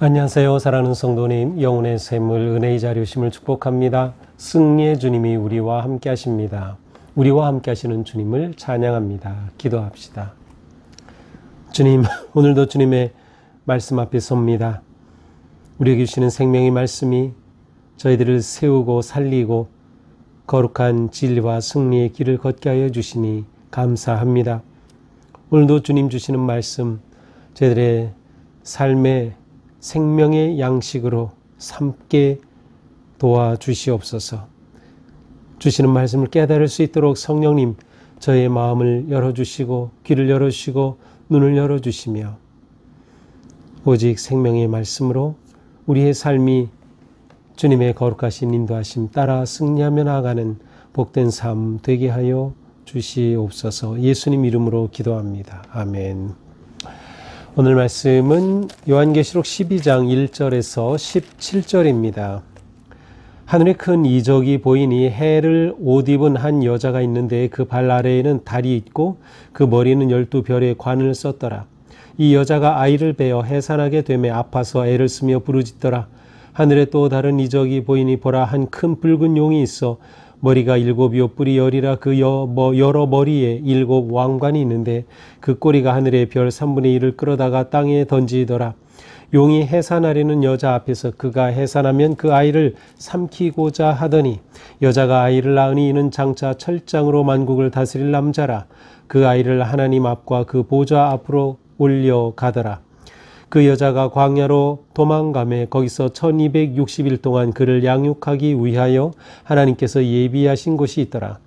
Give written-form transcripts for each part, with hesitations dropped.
안녕하세요. 사랑하는 성도님, 영혼의 샘을 은혜의 자료심을 축복합니다. 승리의 주님이 우리와 함께 하십니다. 우리와 함께 하시는 주님을 찬양합니다. 기도합시다. 주님, 오늘도 주님의 말씀 앞에 섭니다. 우리에게 주시는 생명의 말씀이 저희들을 세우고 살리고 거룩한 진리와 승리의 길을 걷게 하여 주시니 감사합니다. 오늘도 주님 주시는 말씀 저희들의 삶의 생명의 양식으로 삼게 도와주시옵소서. 주시는 말씀을 깨달을 수 있도록 성령님 저의 마음을 열어주시고 귀를 열어주시고 눈을 열어주시며 오직 생명의 말씀으로 우리의 삶이 주님의 거룩하신 인도하심 따라 승리하며 나아가는 복된 삶 되게 하여 주시옵소서. 예수님 이름으로 기도합니다. 아멘. 오늘 말씀은 요한계시록 12장 1절에서 17절입니다. 하늘에 큰 이적이 보이니 해를 옷 입은 한 여자가 있는데 그 발 아래에는 달이 있고 그 머리는 12별의 관을 썼더라. 이 여자가 아이를 베어 해산하게 되매 아파서 애를 쓰며 부르짖더라. 하늘에 또 다른 이적이 보이니 보라, 한 큰 붉은 용이 있어 머리가 7이요 뿔이 10이라 그 여러 머리에 7 왕관이 있는데 그 꼬리가 하늘의 별 3분의 1을 끌어다가 땅에 던지더라. 용이 해산하려는 여자 앞에서 그가 해산하면 그 아이를 삼키고자 하더니 여자가 아이를 낳으니 이는 장차 철장으로 만국을 다스릴 남자라. 그 아이를 하나님 앞과 그 보좌 앞으로 올려가더라. 그 여자가 광야로 도망가매 거기서 1260일 동안 그를 양육하기 위하여 하나님께서 예비하신 곳이 있더라.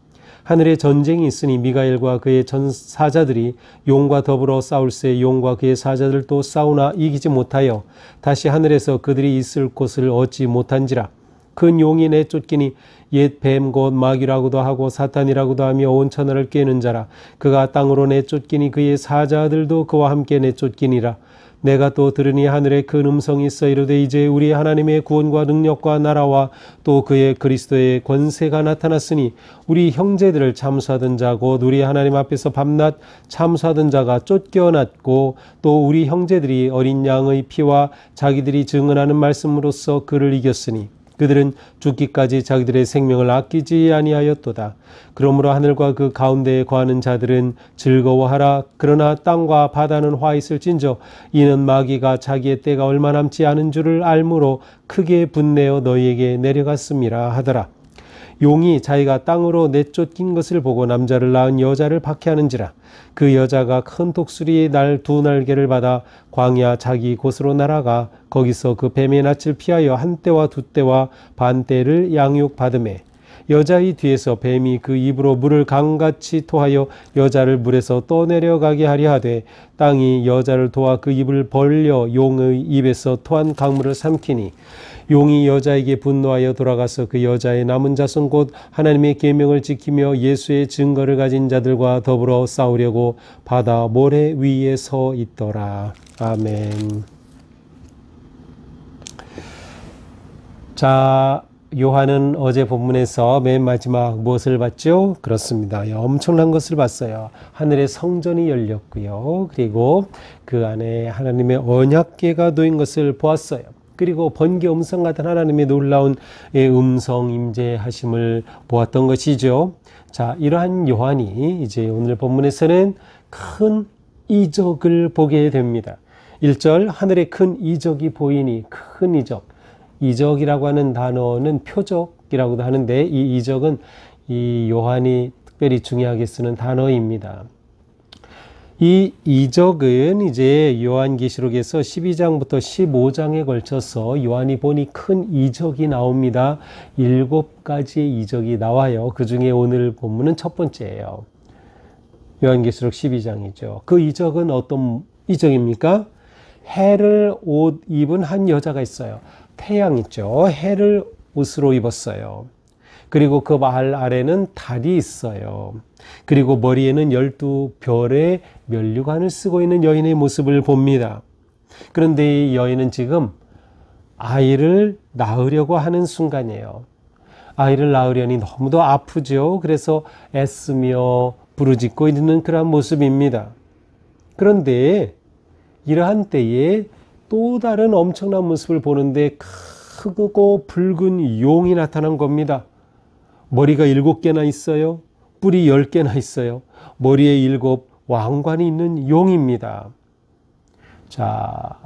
하늘에 전쟁이 있으니 미가엘과 그의 전사자들이 용과 더불어 싸울새 용과 그의 사자들도 싸우나 이기지 못하여 다시 하늘에서 그들이 있을 곳을 얻지 못한지라. 큰 용이 내쫓기니 옛 뱀 곧 마귀라고도 하고 사탄이라고도 하며 온 천하를 꿰는 자라. 그가 땅으로 내쫓기니 그의 사자들도 그와 함께 내쫓기니라. 내가 또 들으니 하늘에 큰 음성이 있어 이르되 이제 우리 하나님의 구원과 능력과 나라와 또 그의 그리스도의 권세가 나타났으니 우리 형제들을 참수하던 자 곧 우리 하나님 앞에서 밤낮 참수하던 자가 쫓겨났고 또 우리 형제들이 어린 양의 피와 자기들이 증언하는 말씀으로써 그를 이겼으니 그들은 죽기까지 자기들의 생명을 아끼지 아니하였도다. 그러므로 하늘과 그 가운데에 거하는 자들은 즐거워하라. 그러나 땅과 바다는 화 있을진저 이는 마귀가 자기의 때가 얼마 남지 않은 줄을 알므로 크게 분내어 너희에게 내려갔음이라 하더라. 용이 자기가 땅으로 내쫓긴 것을 보고 남자를 낳은 여자를 박해하는지라. 그 여자가 큰 독수리의 두 날개를 받아 광야 자기 곳으로 날아가 거기서 그 뱀의 낯을 피하여 한 떼와 두 떼와 반 떼를 양육받으매 여자의 뒤에서 뱀이 그 입으로 물을 강같이 토하여 여자를 물에서 떠내려가게 하려 하되 땅이 여자를 도와 그 입을 벌려 용의 입에서 토한 강물을 삼키니 용이 여자에게 분노하여 돌아가서 그 여자의 남은 자손 곧 하나님의 계명을 지키며 예수의 증거를 가진 자들과 더불어 싸우려고 바다 모래 위에 서 있더라. 아멘. 자, 요한은 어제 본문에서 맨 마지막 무엇을 봤죠? 그렇습니다. 엄청난 것을 봤어요. 하늘의 성전이 열렸고요. 그리고 그 안에 하나님의 언약궤가 놓인 것을 보았어요. 그리고 번개 음성 같은 하나님의 놀라운 음성 임재하심을 보았던 것이죠. 자, 이러한 요한이 이제 오늘 본문에서는 큰 이적을 보게 됩니다. 1절 하늘에 큰 이적이 보이니 큰 이적. 이적이라고 하는 단어는 표적이라고도 하는데 이 이적은 이 요한이 특별히 중요하게 쓰는 단어입니다. 이 이적은 이제 요한계시록에서 12장부터 15장에 걸쳐서 요한이 보니 큰 이적이 나옵니다. 7가지의 이적이 나와요. 그 중에 오늘 본문은 첫 번째예요. 요한계시록 12장이죠. 그 이적은 어떤 이적입니까? 해를 옷 입은 한 여자가 있어요. 태양 있죠. 해를 옷으로 입었어요. 그리고 그 발 아래는 달이 있어요. 그리고 머리에는 12별의 면류관을 쓰고 있는 여인의 모습을 봅니다. 그런데 이 여인은 지금 아이를 낳으려고 하는 순간이에요. 아이를 낳으려니 너무도 아프죠. 그래서 애쓰며 부르짖고 있는 그런 모습입니다. 그런데 이러한 때에 또 다른 엄청난 모습을 보는데 크고 붉은 용이 나타난 겁니다. 머리가 7개나 있어요. 뿔이 10개나 있어요. 머리에 7 왕관이 있는 용입니다. 자,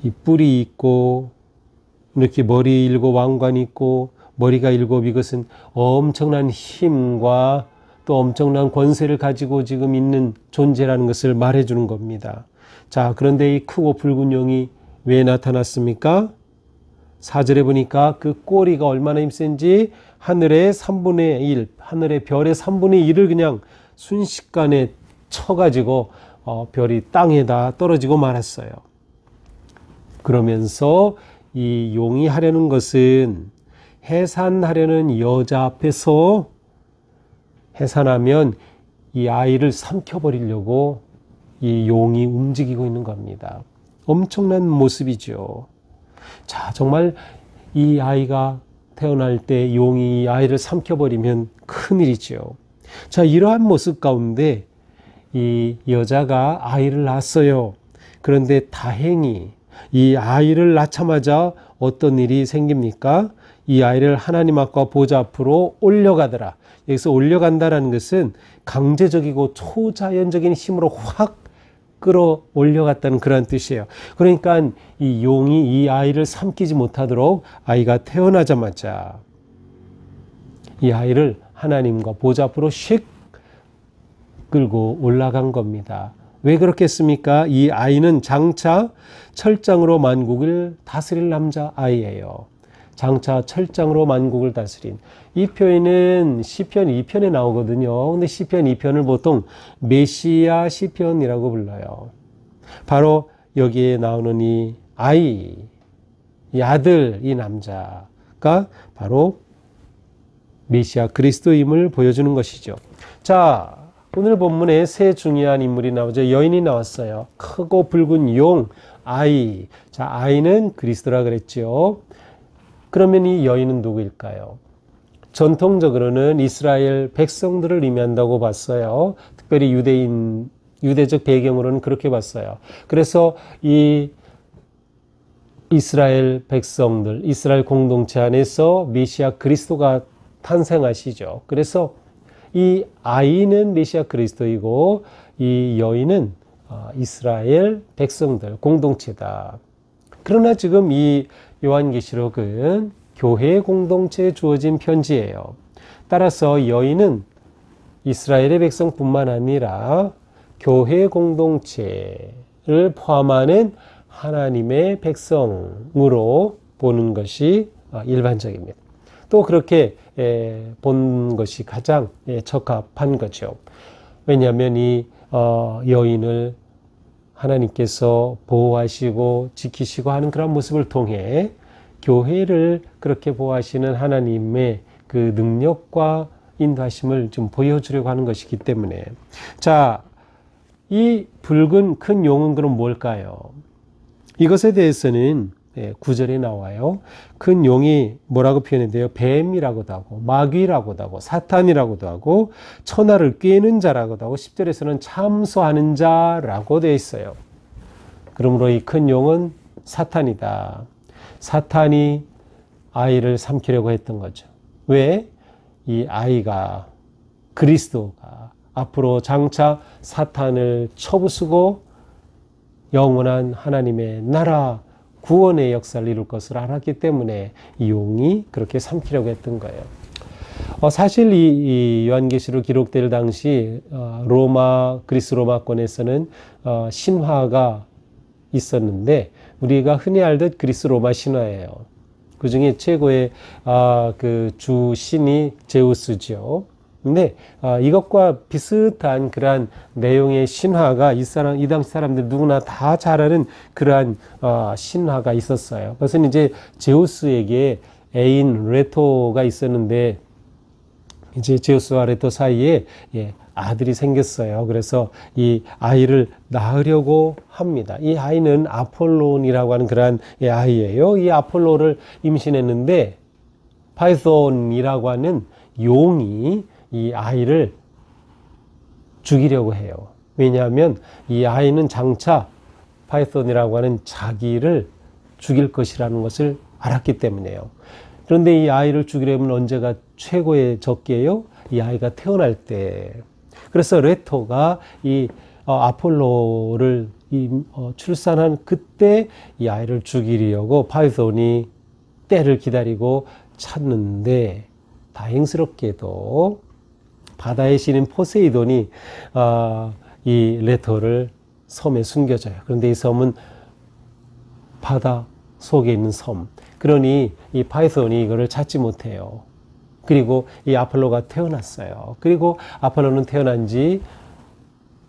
이 뿔이 있고 이렇게 머리에 7 왕관이 있고 머리가 7, 이것은 엄청난 힘과 또 엄청난 권세를 가지고 지금 있는 존재라는 것을 말해주는 겁니다. 자, 그런데 이 크고 붉은 용이 왜 나타났습니까? 4절에 보니까 그 꼬리가 얼마나 힘센지 하늘의 3분의 1, 하늘의 별의 3분의 1을 그냥 순식간에 쳐가지고 별이 땅에다 떨어지고 말았어요. 그러면서 이 용이 하려는 것은 해산하려는 여자 앞에서 해산하면 이 아이를 삼켜버리려고 이 용이 움직이고 있는 겁니다. 엄청난 모습이죠. 자, 정말 이 아이가 태어날 때 용이 이 아이를 삼켜버리면 큰일이죠. 자, 이러한 모습 가운데 이 여자가 아이를 낳았어요. 그런데 다행히 이 아이를 낳자마자 어떤 일이 생깁니까? 이 아이를 하나님 앞과 보좌 앞으로 올려가더라. 여기서 올려간다라는 것은 강제적이고 초자연적인 힘으로 확 끌어올려갔다는 그런 뜻이에요. 그러니까 이 용이 이 아이를 삼키지 못하도록 아이가 태어나자마자 이 아이를 하나님과 보좌 앞으로 휙 끌고 올라간 겁니다. 왜 그렇겠습니까? 이 아이는 장차 철장으로 만국을 다스릴 남자 아이예요. 장차 철장으로 만국을 다스린. 이 표현은 시편 2편에 나오거든요. 근데 시편 2편을 보통 메시아 시편이라고 불러요. 바로 여기에 나오는 이 아이, 이 아들, 이 남자가 바로 메시아 그리스도임을 보여주는 것이죠. 자, 오늘 본문에 세 중요한 인물이 나오죠. 여인이 나왔어요. 크고 붉은 용, 아이. 자, 아이는 그리스도라 그랬죠. 그러면 이 여인은 누구일까요? 전통적으로는 이스라엘 백성들을 의미한다고 봤어요. 특별히 유대적 배경으로는 그렇게 봤어요. 그래서 이 이스라엘 백성들, 이스라엘 공동체 안에서 메시아 그리스도가 탄생하시죠. 그래서 이 아이는 메시아 그리스도이고 이 여인은 이스라엘 백성들 공동체다. 그러나 지금 이 요한계시록은 교회 공동체에 주어진 편지예요. 따라서 여인은 이스라엘의 백성뿐만 아니라 교회 공동체를 포함하는 하나님의 백성으로 보는 것이 일반적입니다. 또 그렇게 본 것이 가장 적합한 거죠. 왜냐하면 이 여인을 하나님께서 보호하시고 지키시고 하는 그런 모습을 통해 교회를 그렇게 보호하시는 하나님의 그 능력과 인도하심을 좀 보여주려고 하는 것이기 때문에. 자, 이 붉은 큰 용은 그럼 뭘까요? 이것에 대해서는 9절에 나와요. 큰 용이 뭐라고 표현해요? 뱀이라고도 하고 마귀라고도 하고 사탄이라고도 하고 천하를 꿰는 자라고도 하고 10절에서는 참소하는 자라고 되어 있어요. 그러므로 이 큰 용은 사탄이다. 사탄이 아이를 삼키려고 했던 거죠. 왜? 이 아이가 그리스도가 앞으로 장차 사탄을 쳐부수고 영원한 하나님의 나라 구원의 역사를 이룰 것을 알았기 때문에 이 용이 그렇게 삼키려고 했던 거예요. 사실 이 요한계시록 기록될 당시 그리스 로마권에서는 신화가 있었는데 우리가 흔히 알듯 그리스 로마 신화예요. 그 중에 최고의 그 주 신이 제우스죠. 근데 이것과 비슷한 그러한 내용의 신화가 이 당시 사람들 누구나 다 잘 아는 그러한 신화가 있었어요. 그것은 이제 제우스에게 애인 레토가 있었는데 이제 제우스와 레토 사이에 아들이 생겼어요. 그래서 이 아이를 낳으려고 합니다. 이 아이는 아폴론이라고 하는 그러한 아이예요. 이 아폴로를 임신했는데 파이손이라고 하는 용이 이 아이를 죽이려고 해요. 왜냐하면 이 아이는 장차 파이손이라고 하는 자기를 죽일 것이라는 것을 알았기 때문이에요. 그런데 이 아이를 죽이려면 언제가 최고의 적기예요? 이 아이가 태어날 때. 그래서 레토가 이 아폴로를 출산한 그때 이 아이를 죽이려고 파이손이 때를 기다리고 찾는데, 다행스럽게도 바다의 신인 포세이돈이 이 레토를 섬에 숨겨줘요. 그런데 이 섬은 바다 속에 있는 섬. 그러니 이 파이손이 이거를 찾지 못해요. 그리고 이 아폴로가 태어났어요. 그리고 아폴로는 태어난 지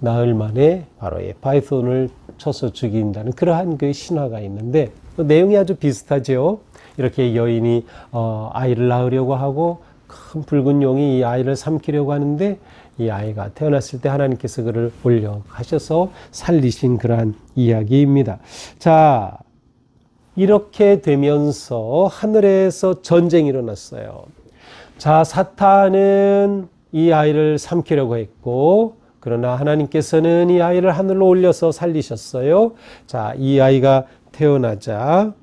나흘 만에 바로 이 파이손을 쳐서 죽인다는 그러한 그 신화가 있는데, 내용이 아주 비슷하죠. 이렇게 여인이 아이를 낳으려고 하고 큰 붉은 용이 이 아이를 삼키려고 하는데, 이 아이가 태어났을 때 하나님께서 그를 올려가셔서 살리신 그러한 이야기입니다. 자, 이렇게 되면서 하늘에서 전쟁이 일어났어요. 자, 사탄은 이 아이를 삼키려고 했고, 그러나 하나님께서는 이 아이를 하늘로 올려서 살리셨어요. 자, 이 아이가 태어나자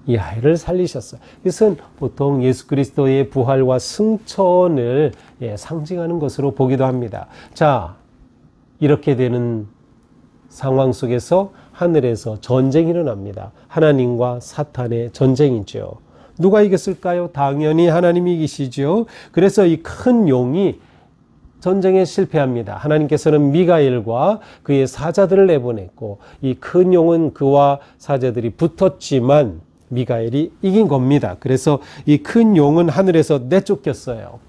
이 아이를 살리셨어요. 이것은 보통 예수 그리스도의 부활과 승천을 상징하는 것으로 보기도 합니다. 자, 이렇게 되는 상황 속에서 하늘에서 전쟁이 일어납니다. 하나님과 사탄의 전쟁이죠. 누가 이겼을까요? 당연히 하나님이 이기시죠. 그래서 이 큰 용이 전쟁에 실패합니다. 하나님께서는 미가엘과 그의 사자들을 내보냈고, 이 큰 용은 그와 사자들이 붙었지만 미가엘이 이긴 겁니다. 그래서 이 큰 용은 하늘에서 내쫓겼어요.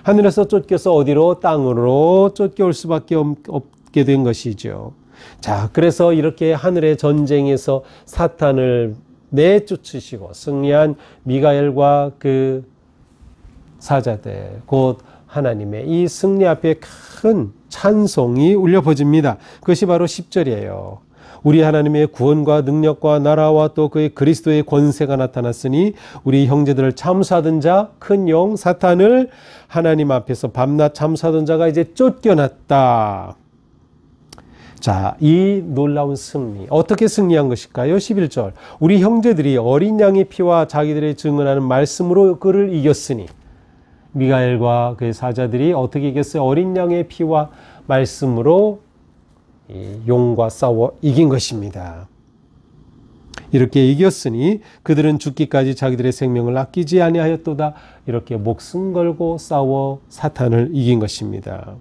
하늘에서 쫓겨서 어디로? 땅으로 쫓겨올 수밖에 없게 된 것이죠. 자, 그래서 이렇게 하늘의 전쟁에서 사탄을 내쫓으시고 승리한 미가엘과 그 사자들, 곧 하나님의 이 승리 앞에 큰 찬송이 울려 퍼집니다. 그것이 바로 10절이에요. 우리 하나님의 구원과 능력과 나라와 또 그의 그리스도의 권세가 나타났으니 우리 형제들을 참수하던 자, 큰 용 사탄을 하나님 앞에서 밤낮 참수하던 자가 이제 쫓겨났다. 자, 이 놀라운 승리, 어떻게 승리한 것일까요? 11절. 우리 형제들이 어린 양의 피와 자기들의 증언하는 말씀으로 그를 이겼으니. 미가엘과 그의 사자들이 어떻게 이겼어요? 어린 양의 피와 말씀으로 이 용과 싸워 이긴 것입니다. 이렇게 이겼으니 그들은 죽기까지 자기들의 생명을 아끼지 아니하였도다. 이렇게 목숨 걸고 싸워 사탄을 이긴 것입니다.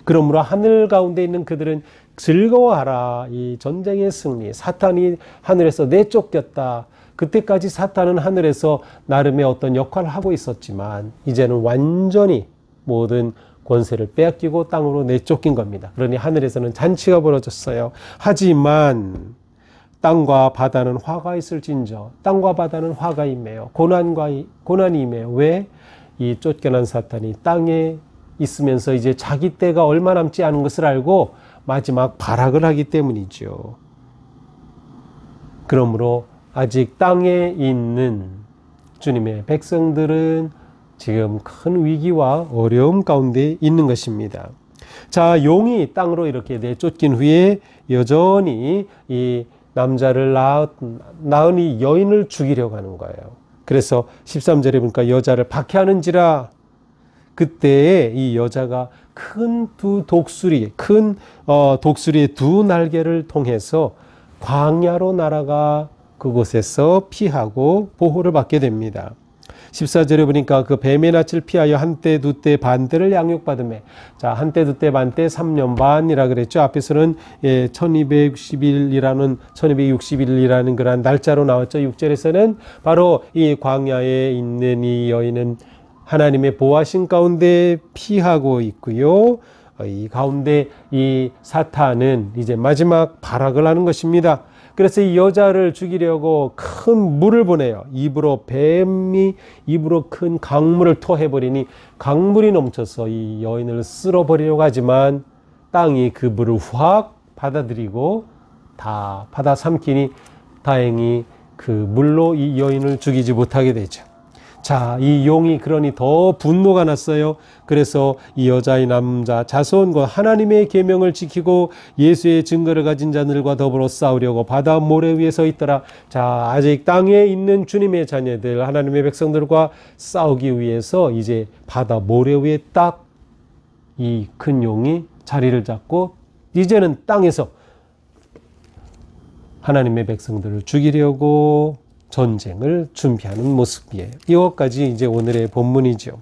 그러므로 하늘 가운데 있는 그들은 즐거워하라. 이 전쟁의 승리, 사탄이 하늘에서 내쫓겼다. 그때까지 사탄은 하늘에서 나름의 어떤 역할을 하고 있었지만 이제는 완전히 모든 권세를 빼앗기고 땅으로 내쫓긴 겁니다. 그러니 하늘에서는 잔치가 벌어졌어요. 하지만 땅과 바다는 화가 있을진저, 땅과 바다는 화가 임해요. 고난이 임해요. 왜? 이 쫓겨난 사탄이 땅에 있으면서 이제 자기 때가 얼마 남지 않은 것을 알고 마지막 발악을 하기 때문이죠. 그러므로 아직 땅에 있는 주님의 백성들은 지금 큰 위기와 어려움 가운데 있는 것입니다. 자, 용이 땅으로 이렇게 내쫓긴 후에 여전히 이 남자를 낳은 이 여인을 죽이려고 하는 거예요. 그래서 13절에 보니까 여자를 박해하는지라. 그때 이 여자가 큰 독수리의 두 날개를 통해서 광야로 날아가 그곳에서 피하고 보호를 받게 됩니다. 14절에 보니까 그 뱀의 낯을 피하여 한때 두때 반때를 양육받으며, 자, 한때 두때 반때 3년 반이라 그랬죠. 앞에서는 1260일이라는 그런 날짜로 나왔죠. 6절에서는 바로 이 광야에 있는 이 여인은 하나님의 보호하신 가운데 피하고 있고요. 이 가운데 이 사탄은 이제 마지막 발악을 하는 것입니다. 그래서 이 여자를 죽이려고 큰 물을 보내요. 뱀이 입으로 큰 강물을 토해버리니 강물이 넘쳐서 이 여인을 쓸어버리려고 하지만 땅이 그 물을 확 받아들이고 다 받아 삼키니 다행히 그 물로 이 여인을 죽이지 못하게 되죠. 자, 이 용이 그러니 더 분노가 났어요. 그래서 이 여자의 남자 자손과 하나님의 계명을 지키고 예수의 증거를 가진 자들과 더불어 싸우려고 바다 모래 위에 서 있더라. 자, 아직 땅에 있는 주님의 자녀들, 하나님의 백성들과 싸우기 위해서 이제 바다 모래 위에 딱 이 큰 용이 자리를 잡고 이제는 땅에서 하나님의 백성들을 죽이려고 전쟁을 준비하는 모습이에요. 이것까지 이제 오늘의 본문이죠.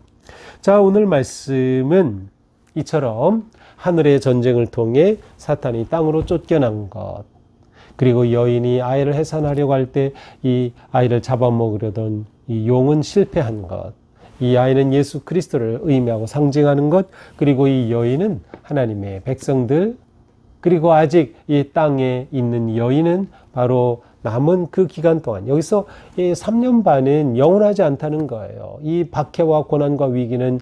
자, 오늘 말씀은 이처럼 하늘의 전쟁을 통해 사탄이 땅으로 쫓겨난 것, 그리고 여인이 아이를 해산하려고 할 때 이 아이를 잡아먹으려던 이 용은 실패한 것, 이 아이는 예수 그리스도를 의미하고 상징하는 것, 그리고 이 여인은 하나님의 백성들, 그리고 아직 이 땅에 있는 여인은 바로 남은 그 기간 동안, 여기서 이 3년 반은 영원하지 않다는 거예요. 이 박해와 고난과 위기는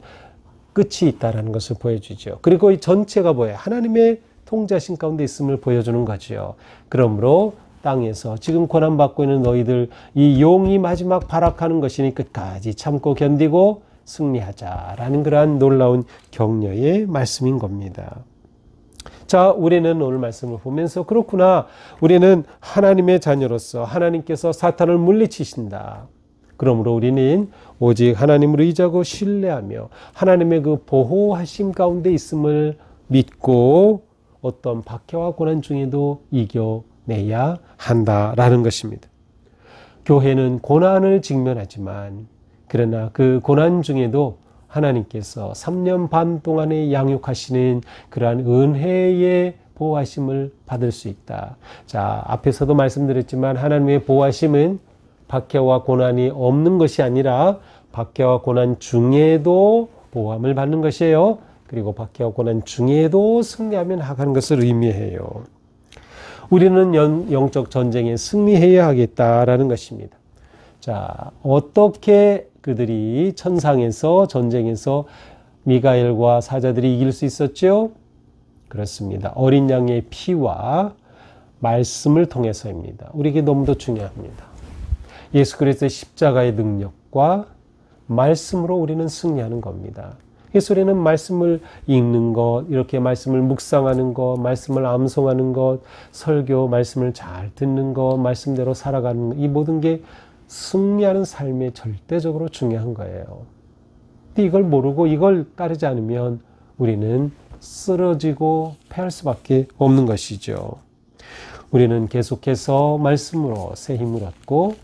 끝이 있다는 것을 보여주죠. 그리고 이 전체가 뭐예요? 하나님의 통제하신 가운데 있음을 보여주는 거죠. 그러므로 땅에서 지금 고난받고 있는 너희들, 이 용이 마지막 발악하는 것이니 끝까지 참고 견디고 승리하자라는 그러한 놀라운 격려의 말씀인 겁니다. 자, 우리는 오늘 말씀을 보면서 그렇구나. 우리는 하나님의 자녀로서 하나님께서 사탄을 물리치신다. 그러므로 우리는 오직 하나님을 의지하고 신뢰하며 하나님의 그 보호하심 가운데 있음을 믿고 어떤 박해와 고난 중에도 이겨내야 한다라는 것입니다. 교회는 고난을 직면하지만 그러나 그 고난 중에도 하나님께서 3년 반 동안에 양육하시는 그러한 은혜의 보호하심을 받을 수 있다. 자, 앞에서도 말씀드렸지만 하나님의 보호하심은 박해와 고난이 없는 것이 아니라 박해와 고난 중에도 보호함을 받는 것이에요. 그리고 박해와 고난 중에도 승리하며 나가는 것을 의미해요. 우리는 영적 전쟁에 승리해야 하겠다라는 것입니다. 자, 어떻게 그들이 천상에서 전쟁에서 미가엘과 사자들이 이길 수 있었죠? 그렇습니다. 어린 양의 피와 말씀을 통해서입니다. 우리에게 너무도 중요합니다. 예수 그리스도의 십자가의 능력과 말씀으로 우리는 승리하는 겁니다. 그래서 우리는 말씀을 읽는 것, 이렇게 말씀을 묵상하는 것, 말씀을 암송하는 것, 설교, 말씀을 잘 듣는 것, 말씀대로 살아가는 것, 이 모든 게 승리하는 삶에 절대적으로 중요한 거예요. 근데 이걸 모르고 이걸 따르지 않으면 우리는 쓰러지고 패할 수밖에 없는 것이죠. 우리는 계속해서 말씀으로 새 힘을 얻고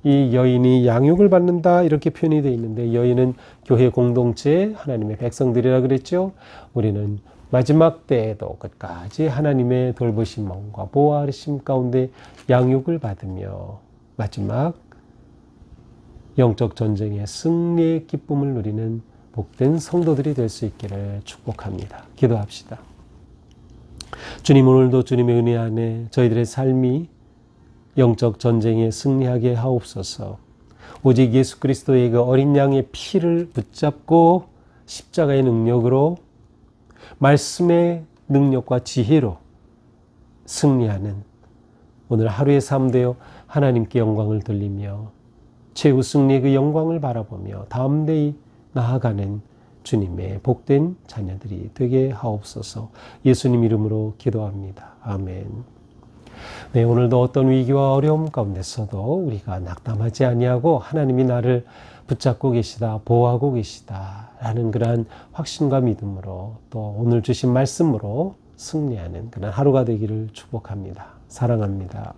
이 여인이 양육을 받는다 이렇게 표현이 되어 있는데 여인은 교회 공동체 하나님의 백성들이라 그랬죠. 우리는 마지막 때에도 끝까지 하나님의 돌보심과 보호하심 가운데 양육을 받으며 마지막 영적 전쟁의 승리의 기쁨을 누리는 복된 성도들이 될 수 있기를 축복합니다. 기도합시다. 주님, 오늘도 주님의 은혜 안에 저희들의 삶이 영적 전쟁에 승리하게 하옵소서. 오직 예수 그리스도의 그 어린 양의 피를 붙잡고 십자가의 능력으로 말씀의 능력과 지혜로 승리하는 오늘 하루의 삶 되어 하나님께 영광을 돌리며 최후 승리의 그 영광을 바라보며 담대히 나아가는 주님의 복된 자녀들이 되게 하옵소서. 예수님 이름으로 기도합니다. 아멘. 네, 오늘도 어떤 위기와 어려움 가운데서도 우리가 낙담하지 아니하고 하나님이 나를 붙잡고 계시다, 보호하고 계시다 라는 그러한 확신과 믿음으로 또 오늘 주신 말씀으로 승리하는 그런 하루가 되기를 축복합니다. 사랑합니다.